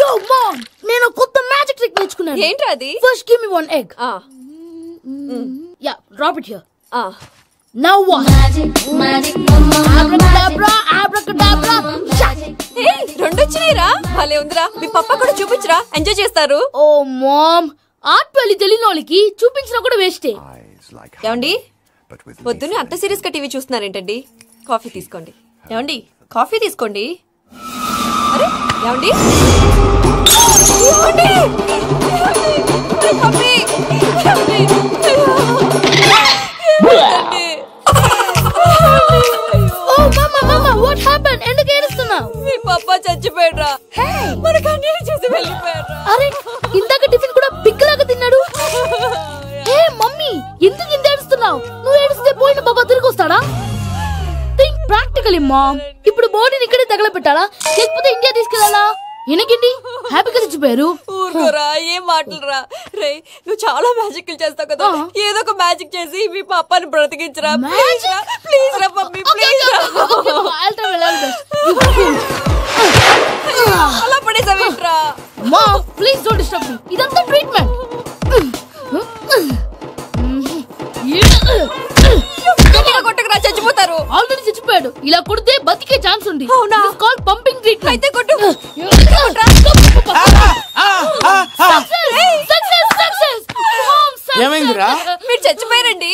Yo mom, నేను కొత్త magic trick నేర్చుకున్నాను. ఏంట్రా అది? First give me one egg. Yeah, drop it here. Now what? Magic mama. Abracadabra, abracadabra. Hey, రెండు వచ్చినాయిరా. భలే ఉందిరా. మీ పప్ప కూడా చూపించరా, ఎంజాయ్ చేస్తారు. Oh mom, ఆర్ట్ పెళ్లి తెలియని వాళ్ళకి చూపించినా కూడా వేస్టే. ఏమండి, పొద్దున్నే అంత సీరియస్ గా టీవీ చూస్తున్నారేంటండి? కాఫీ తీసుకోండి. ఏమండి, కాఫీ తీసుకోండి. అరే ఏమండి, What happened? ఎందుకు ఏడుస్తున్నావు? మీ పప్ప చచ్చిపోయాడురా. మనకు అన్యాయం చేసి వెళ్ళిపోయాడురా. అరే ఇందాక టిఫిన్ కూడా పిక్కలాగా తిన్నాడు. హే మమ్మీ, ఎందుకు ఇంత ఏడుస్తున్నావు? నువ్వు ఏడిస్తే పోయిన బాబా తిరిగి వస్తాడా? Think practically mom. ఇప్పుడు బాడీని ఇక్కడే తగలబెట్టాలా లేకపోతే ఇండియా తీసుకెళ్లాలా? ఎనకండి హ్యాపీగా చచ్చిపోయారు. ఊరుకోరా, ఏం మాటలురా. రే, నువ్వు చాలా మ్యాజిక్ చేస్తావు కదా, ఏదో ఒక మ్యాజిక్ చేసి మీ పాపాని బ్రతికించరా. ప్లీజ్ రా మమ్మీ, ప్లీజ్ రా. అలా పడేసావేంట్రా? Mom please don't disturb me. ఇదంతా ట్రీట్మెంట్. కొట్టకురా, చచ్చిపోతారు. ఆల్రెడీ చచ్చిపోయాడు. ఇలా కొడితే బతికే ఛాన్స్ ఉంది. అవునా? Call pumping treatment. అయితే కొట్టు. ఏమైందిరా? మీరు చచ్చిపోయారండి.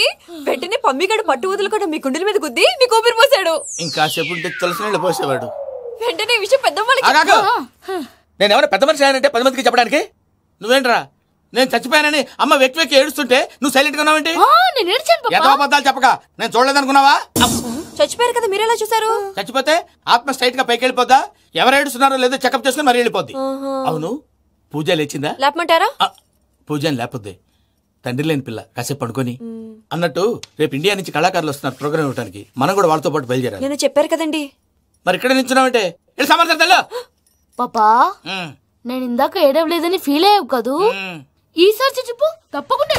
వెంటనే పమ్మిగాడు పట్టు వదులుకుండా మీ గుండెల మీద గుద్ది మీకు ఊపిరి పోసాడు. ఇంకా సేపు ఉంటే తులసి నీళ్ళు పోసేవాడు. వెంటనే ఈ విషయం పెద్ద నేను ఎవరైనా పెద్ద మనిషి అంటే 10 మందికి చెప్పడానికి? నువ్వేంట్రా నేను చచ్చిపోయానని అమ్మ వెక్కి వెక్కి ఏడుస్తుంటే నువ్వు సైలెంట్ గా ఉన్నావేంటి? ఎంతో అబద్ధాలు చెప్పక నేను చూడలేదనుకున్నావా? చచ్చిపోయారు కదా, మీరెలా చూసారు? చచ్చిపోతే ఆత్మ స్ట్రైట్ గా పైకి వెళ్ళిపోద్దా? ఎవరు ఏడుస్తున్నారో లేదో చెకప్ చేసుకుని మరి వెళ్ళిపోద్ది. అవును, పూజ లేచిందా? లేపమంటారా? పూజ లేకపోద్ది. తండ్రి లేని పిల్ల కాసేపు పడుకొని. అన్నట్టు రేపు ఇండియా నుంచి కళాకారులు వస్తున్నారు ప్రోగ్రామ్ ఇవ్వడానికి. మనం కూడా వాళ్ళతో పాటు బయలుదేరాలి. నేను చెప్పారు కదండి. మరి ఇక్కడ నించున్నావంటే పాపా, నేను ఇందాక ఏడవలేదని ఫీల్ అయ్యావు కదూ? ఈసారి చచ్చిపో, తప్పకుండా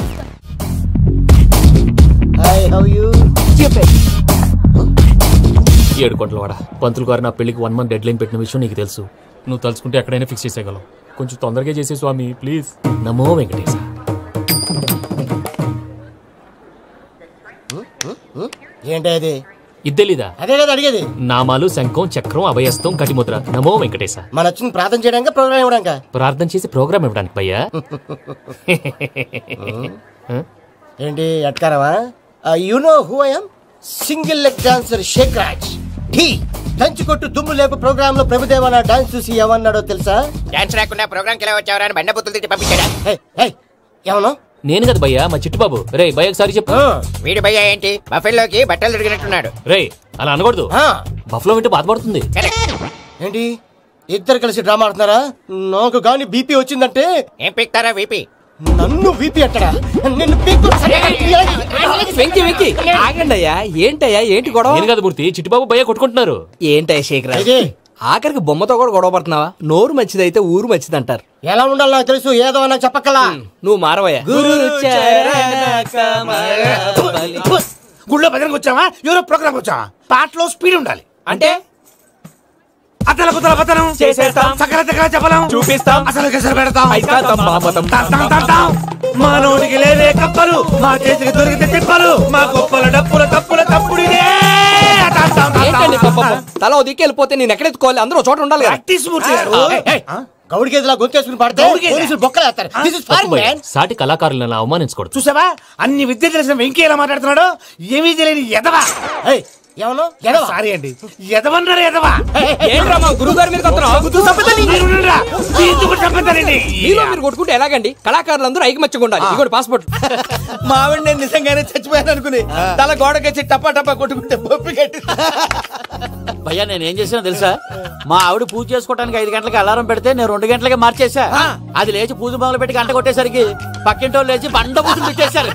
7 కోట్ల వాడ పంతులు గారు నా పెళ్లికి 1 month డెడ్ లైన్ పెట్టిన విషయం నీకు తెలుసు. నువ్వు తలుచుకుంటే ఎక్కడైనా ఫిక్స్ చేసేయగలవు. కొంచెం తొందరగా చేసే స్వామి ప్లీజ్. నమో వెంకటేశ. ఏంటది? ఇద్దెలీదా? అదే కదా అడిగేది. నామాలు, శంఖం, చక్రం, అభయస్తం, కటిముద్ర. నమో వెంకటేశ. మన వచ్చింది ప్రార్థన చేయడానికి, ప్రోగ్రామ్ ఇవ్వడానికి. ప్రార్థన చేసి ప్రోగ్రామ్ ఇవ్వడానికి భయ్యా. ఏంటి ఎట్కారమా? You know who I am? Single leg dancer Shaik Raj. దంచి కొట్టు దుమ్ము లేపు ప్రోగ్రామ్ లో ప్రభుదేవ నా డాన్స్ చూసి ఏమన్నాడో తెలుసా? డాన్స్ రాకుండా ప్రోగ్రామ్ కి ఎలా వచ్చావరా అని బండబుద్ధులు తిట్టి పంపించాడా? ఏమన్నా? నేను కదా భయ్యా, మా చిట్టుబాబు. రే భయ్య ఒకసారి చెప్పు. వీడి భయ్య ఏంటి బఫెల్లోకి బట్టలు తిరిగినట్టున్నాడు. రే అలా అనకూడదు, బఫ్లో వింటే బాధపడుతుంది. ఏంటి ఇద్దరు కలిసి డ్రామా ఆడుతున్నారా? నాకు గాని బీపీ వచ్చిందంటే ఏం పీక్తారా వీపీ? నన్ను బీపీ అట్టడా? నిన్ను వెంకి ఆగండి అయ్యా. ఏంటయ్యా, ఏంటి గొడవ? నేను కదా మూర్తి, చిట్టుబాబు భయ్య కొట్టుకుంటున్నారు. ఏంటయ్యా శేఖర్, ఆఖరికి బొమ్మతో కూడా గొడవ పడుతున్నావా? నోరు మంచిదైతే ఊరు మంచిది అంటారు. ఎలా ఉండాలి నాకు తెలుసు, ఏదో నాకు చెప్పక్కలా. నువ్వు మారవయ్యా. గుళ్ళో భజనకు వచ్చావా? ఎవరో ప్రోగ్రామ్ వచ్చావా? పాటలో స్పీడ్ ఉండాలి. అంటే అతల కుతల పతనం చేసేస్తాం, సకల దగ్గర చెప్పలేం, చూపిస్తాం, అసలు గసలు పెడతాం. మా నోటికి లేదే కప్పలు, మా చేతికి దొరికితే తిప్పలు, మా గొప్పల డప్పుల తప్పుల తప్పుడు. తల దిక్కెళ్ళిపోతే నేను ఎక్కడెత్తుకోవాలి? అందరూ చోట ఉండాలి కదా. గౌడికి ఎదులా గొంతేసుకుని పడితే పోలీసులు బొక్కలు వేస్తారు. సాటి కళాకారులను అవమానించకూడదు. చూసావా అన్ని విద్య తెలిసిన వెంకీ ఎలా మాట్లాడుతున్నాడు? ఏమీ తెలియని ఎదవా. ఏమన్నా సారీ అండి, ఎదవన్నారు ఎదవా. ఏంట్రా మా గురువు గారి మీద మీరు కొట్టుకుంటే ఎలాగండి? కళాకారులందరూ ఐకమత్యంగా ఉండాలి. ఇగోటి పాస్పోర్ట్. మా ఆవిడ నేను నిజంగానే చచ్చిపోయాను అనుకుని తల గోడకొచ్చి టపా టపా కొట్టుకుంటే బొప్పి కట్టి. భయ్యా నేనేం చేసినా తెలుసా? మా ఆవిడ పూజ చేసుకోవడానికి 5 గంటలకి అలారం పెడితే నేను 2 గంటలకే మార్చేసా. అది లేచి పూజ మొదలు పెట్టి గంట కొట్టేసరికి పక్కింటో లేచి బండ పూజలు పెట్టేశారు.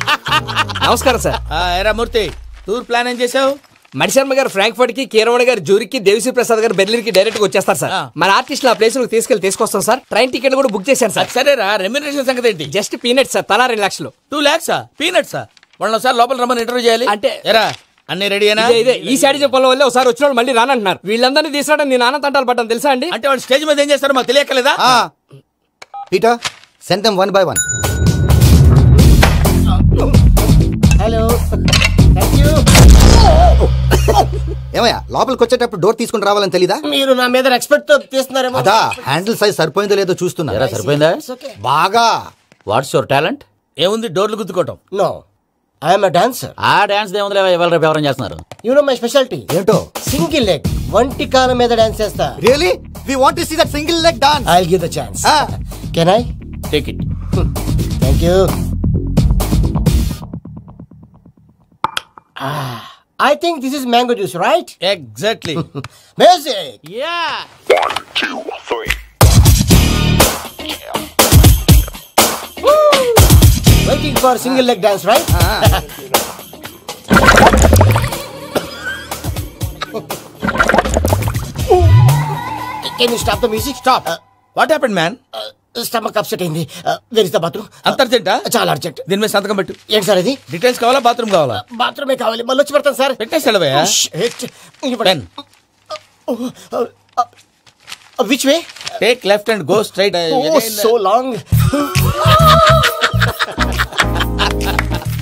నమస్కారం సార్. ఎరా మూర్తి, టూర్ ప్లాన్ ఏం చేసావు? మణిశర్మ గారు ఫ్రాంక్ఫర్ట్ కి, కీరవాణి గారు జూరిక్, దేవిశ్రీ ప్రసాద్ గారు బెర్లిన్ కి డైరెక్ట్ గా వచ్చేస్తారు సార్. మన ఆర్టిస్ట్ ఆ ప్లేస్ తీసుకొస్తాం సార్. ట్రైన్ టికెట్ కూడా బుక్ చేశాను సార్. సరేరా, రెమ్యూనరేషన్ సంగతి ఏంటి? జస్ట్ పీనట్స్ సార్, తలా 2 లక్షలు. 2 lakhs పీనట్సా? వాళ్ళని ఒకసారి లోపల రమ్మని ఇంటర్వ్యూ చేయాలి. అంటే ఎరా అన్ని రెడీనా? ఇదే ఈ సైడ్ చెప్పడం వల్ల ఒకసారి వచ్చిన మళ్ళీ రానంటున్నారు. వీళ్ళందరినీ తీసుకురావడం నేను నాన్న తంటాలు పడ్డాను తెలుసా అండి. అంటే వాళ్ళు స్టేజ్ మీద ఏం చేస్తారో మాకు తెలియకలేదా? Peter send them 1 by 1. Hello thank you. ఏమయ్యా లోపలికి వచ్చేటప్పుడు డోర్ తీసుకుని రావాలని తెలీదా? మీరు నా మీద ఎక్స్పెక్ట్ తో తీస్తున్నారేమో. అదా హ్యాండిల్ సైజ్ సరిపోయిందో లేదో చూస్తున్నా. సరిపోయిందా? బాగా. What's your talent? ఏముంది డోర్లు గుద్దుకోవటం. No I am a dancer. ఆ డాన్స్ దేవుందిలే, ఇవాళ రేపు ఎవరైనా చేస్తున్నారు. యు నో మై స్పెషాలిటీ ఏంటో? సింగిల్ లెగ్, వంటి కాలం మీద డాన్స్ చేస్తా. Really we want to see that single leg dance. I will give the chance. Can I take it. Thank you. I think this is mango juice, right? Exactly. Music. Yeah. 1, 2, 3. Waiting for single leg dance, right? Can you stop the music? Stop. What happened, man? Stomach upset అయింది. Where is the bathroom? అంత అర్జెంటా? చాలా urgent. దీని మీద సంతకం పెట్టు. ఏంటి sir ఇది? Details కావాలా బాత్రూమ్ కావాలా? బాత్రూమే కావాలి. మళ్ళీ వచ్చి పెడతాను sir. పెట్టేసాడవయ్యా. Then Which way? take left and go straight. Oh, so long.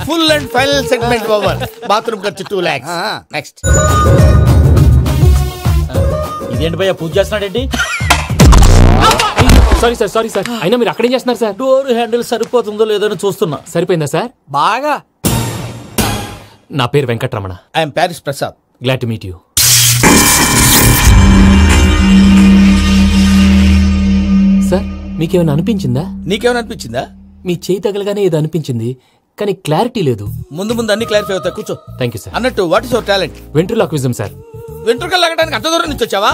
Full and final segment over. Bathroom ఖర్చు 2 lakhs. Next. ఇదేంటి భయ్యా పూజ చేస్తున్నాడేంటి? సారీ సార్ అయినా మీరు అక్కడేం చేస్తున్నారు సార్? డోర్ హ్యాండిల్ సరిపోతుందో లేదో చూస్తున్నా. సరిపోయిందా సార్? బాగా. నా పేరు Venkataramana. I'm Paris Prasad. Glad to meet you. Sir మీకేమైనా అనిపించిందా? నీకేమైనా అనిపించిందా? మీ చేయి తగలగానే ఏదో అనిపించింది, కానీ క్లారిటీ లేదు. ముందు అన్ని క్లారిఫై అవుతాయి. కూర్చో. Thank you sir. అన్నట్టు what is your talent? Ventriloquism sir. వెంట్రుకలు లాగడానికి అంత దూరం నుంచి వచ్చావా?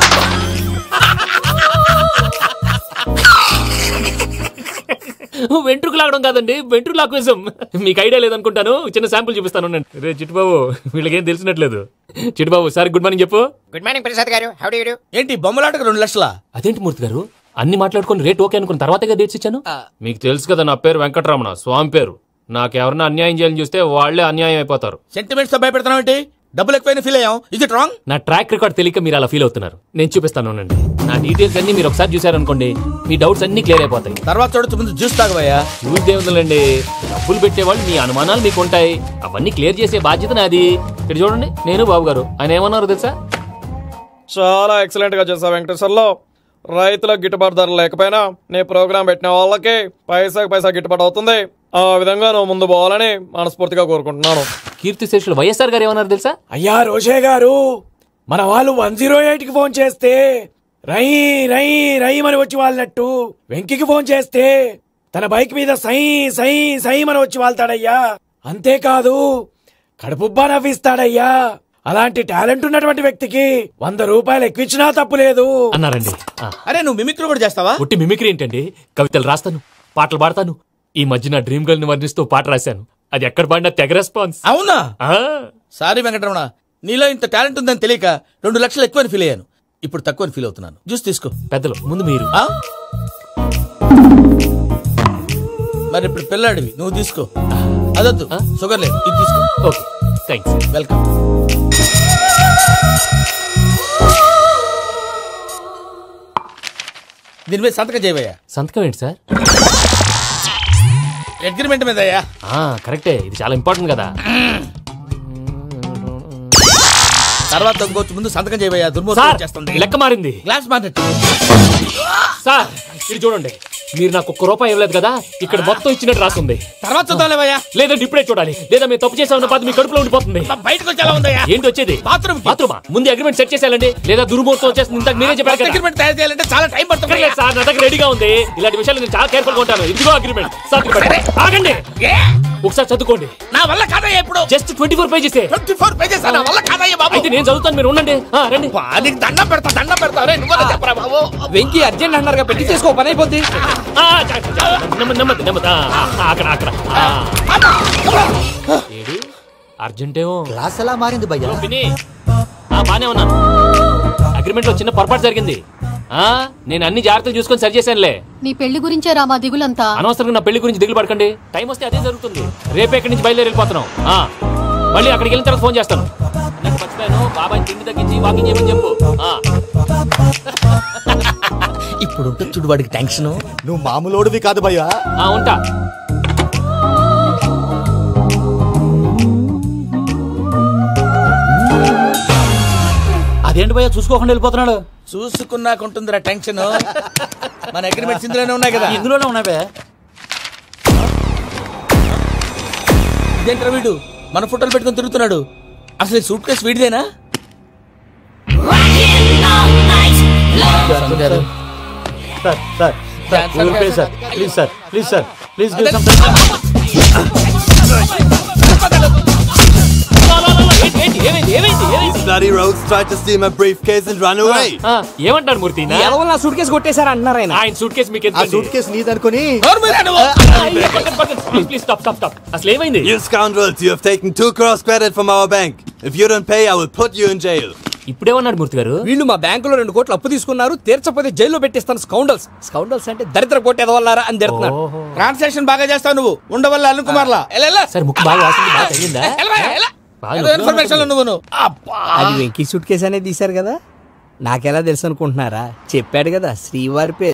వెంట్రుకు లాగడం కాదండి, వెంట్రులాక్విజం. మీకు ఐడియా లేదనుకుంటాను, చిన్న శాంపుల్ చూపిస్తాను. రే చిట్టుబాబు, వీళ్ళకేం తెలిసినట్లేదు. చిట్టుబాబు సార్ గుడ్ మార్నింగ్ చెప్పు. Good morning Prasad garu. How do you do? ఏంటి బొమ్మలాటకు 2 లక్షలా? అదేంటి మూర్తి గారు, అన్ని మాట్లాడుకుని రేట్ ఓకే అనుకున్న తర్వాతగా డేట్స్ ఇచ్చాను. మీకు తెలుసు కదా నా పేరు వెంకటరమణ, స్వామి పేరు. నాకెవరన్నా అన్యాయం చేయాలని చూస్తే వాళ్లే అన్యాయం అయిపోతారు. సెంటిమెంట్స్ తో భయపెడతావు ఏంటి? డబ్బులు ఎక్కువైనా ఫీల్ అయ్యాం. ఇది ఇట్ రాంగ్? నా ట్రాక్ రికార్డ్ తెలియక మీరు అలా ఫీల్ అవుతున్నారు. నేను చూపిస్తాను. నా డీటెయిల్స్ అన్ని మీరు ఒకసారి చూసారనుకోండి, మీ డౌట్స్ అన్ని క్లియర్ అయిపోతాయి. తర్వాత చూడొచ్చు, ముందు జ్యూస్ తాగవయ్యా. జ్యూస్ దేవుందండి, డబ్బులు పెట్టేవాళ్ళు మీ అనుమానాలు మీకు ఉంటాయి, అవన్నీ క్లియర్ చేసే బాధ్యత నాది. ఇక్కడ చూడండి, నేను బాబు గారు. ఆయన ఏమన్నారు తెలుసా? చాలా ఎక్సలెంట్ గా చేశావు వెంకటేశ్వర్లో. రైతులకు గిట్టుబాటు ధర లేకపోయినా నీ ప్రోగ్రాం పెట్టిన వాళ్ళకి పైసాకి పైసా గిట్టుబాటు అవుతుంది. ఆ విధంగా నువ్వు ముందు పోవాలని మనస్ఫూర్తిగా కోరుకుంటున్నాను. కీర్తి శేషులు వైఎస్ఆర్ గారు ఏమన్నారు తెలుసా? అయ్యా రోషే గారు, మన వాళ్ళు 108కి ఫోన్ చేస్తే రై రై రై అని వచ్చి వాళ్ళనట్టు, వెంకికి ఫోన్ చేస్తే తన బైక్ మీద సై సై సై అని వచ్చి వాళ్తాడయ్యా. అంతేకాదు కడుపుబ్బా నవ్విస్తాడయ్యా. అలాంటి టాలెంట్ ఉన్నటువంటి వ్యక్తికి 100 రూపాయలు ఎక్కువిచ్చినా తప్పు లేదు అన్నారండి. అరే నువ్వు మిమిక్రీ కూడా చేస్తావా? పుట్టి మిమిక్రీ ఏంటండి, కవితలు రాస్తాను, పాటలు పాడతాను. ఈ మధ్య నా డ్రీమ్ గర్ల్ ని వర్ణిస్తూ పాట రాశాను, అది ఎక్కడ పాడినా తెగ రెస్పాన్స్. అవునా? సారీ వెంకటరమణ, నీలో ఇంత టాలెంట్ ఉందని తెలియక 2 లక్షలు ఎక్కువని ఫీల్ అయ్యాను. ఇప్పుడు తక్కువని ఫీల్ అవుతున్నాను. జ్యూస్ తీసుకో. పెద్దలు ముందు మీరు. మరి ఇప్పుడు పిల్లాడివి, నువ్వు తీసుకో. అదొద్దు, షుగర్ లేదు, ఇది తీసుకో. Okay thanks. వెల్కమ్. దీని మీద సంతకం చేయవయ్యా. సంతకం ఏంటి సార్? అగ్రిమెంట్ మీద అయ్యా. కరెక్టే, ఇది చాలా ఇంపార్టెంట్ కదా. తర్వాత ఇంకొచ్చి ముందు సంతకం చేయవయ్యా. దుర్మోహం చేస్తుంది. లెక్క మారింది. గ్లాస్ మారినట్టు. సార్ ఇది చూడండి, మీరు నాకు ₹1 ఇవ్వలేదు కదా, ఇక్కడ మొత్తం ఇచ్చినట్టు రాస్తుంది. తర్వాత చూద్దాంలేవయ్యా. లేదంటే ఇప్పుడే చూడాలి, లేదా మేము తప్పు చేసామన్న బాధ మీ కడుపులో ఉండిపోతుంది. బయటకు వచ్చి ఎలా ఉందయ్యా? ఏంటి వచ్చేది? బాత్రూమా? ముందు అగ్రిమెంట్ సెట్ చేసేయాలండి, లేదా దుర్మూర్తం వచ్చేస్తుంది. ఇంతకు మీరే చెప్పారు అగ్రిమెంట్ తయారు చేయాలంటే చాలా టైం పడుతుంది సార్. నా దగ్గర రెడీగా ఉంది. ఇలాంటి విషయాలు నేను చాలా కేర్ఫుల్ గా ఉంటాను. ఇదిగో అగ్రిమెంట్. ఆగండి, ఒకసారి చదువుకోండి. నా వల్ల కాదయ్యా. ఇప్పుడు జస్ట్ 24 పేజెస్. 24 పేజెస్ నా వల్ల కాదయ్యా బాబు. అయితే నేను చదువుతాను, మీరు ఉండండి. రండి. నీకు దండం పెడతా. నువ్వు చెప్పరా బాబు. వెంకీ అర్జెంట్ అన్నారు, పెట్టి చేసుకో, పని అయిపోద్ది. నెమ్మది అక్కడ ఏడు అర్జెంటేమో. క్లాస్ ఎలా మారింది భయ్యా? బానే ఉన్నాను. అగ్రిమెంట్ లో చిన్న పొరపాటు జరిగింది. నేను అన్ని జాగ్రత్తలు చూసుకొని సరి చేశానులే. నీ పెళ్లి గురించే రా మా దిగులంతా. అనవసరంగా నా పెళ్లి గురించి దిగులు పడకండి. టైం వస్తే అదే జరుగుతుంది. రేపే ఇక్కడి నుంచి బయలుదేరి వెళ్ళిపోతున్నాం. మళ్ళీ అక్కడికి వెళ్ళిన తర్వాత ఫోన్ చేస్తాను. నేను మర్చిపోయాను, బాబాయ్ తిండి తగ్గించి వాకింగ్ చేయమని చెప్పు. ఇప్పుడు ఉంటుంది చూడు వాడికి టెన్షన్. నువ్వు మామూలోడివి కాదు భయ్యా. ఉంటా. అదేంటి భయ్యా చూసుకోకుండా వెళ్ళిపోతున్నాడు? చూసుకున్నాకుంటుందిరా టెన్షన్. మన అగ్రిమెంట్స్ ఇందులోనే ఉన్నాయి కదా. ఇందులోనే ఉన్నాయి భయ్యా. ఇదేంట్రా వీడు మన ఫోటోలు పెట్టుకొని తిరుగుతున్నాడు? అసలు ఈ సూట్ కేసు వీడిదేనా? ఏమంటారు మూర్తి? నా సూట్ కేసు కొట్టేశారు అంటున్నారు ఆయన. ఆయన సూట్ కేసు మీకు ఆ సూట్ కేసు నీదనుకుని. Please stop. అసలు ఏమైంది? You scoundrels, you have taken 2 crores credit from our bank. If you don't pay, I will put you in jail. ఇప్పుడేమన్నాడు మూర్తి గారు? వీళ్ళు మా బ్యాంకులో 2 కోట్లు అప్పు తీసుకున్నారు, తీర్చపోతే జైల్లో పెట్టిస్తాను. స్కౌండల్స్ అంటే దరిద్ర కొట్టేదవల్లారా అని తిడుతున్నారు. ట్రాన్సాక్షన్ బాగా చేస్తావు నువ్వు. ఉండవల్ల అల్లు కుమార్లా. సరే ముక్కు బాగా వాసింది, బాగా తగ్గిందా? ఇన్ఫర్మేషన్ నువ్వు. అది వెంకీ సూట్ కేసు అనేది తీశారు కదా, నాకెలా తెలుసు అనుకుంటున్నారా? చెప్పాడు కదా శ్రీవారి పేరు.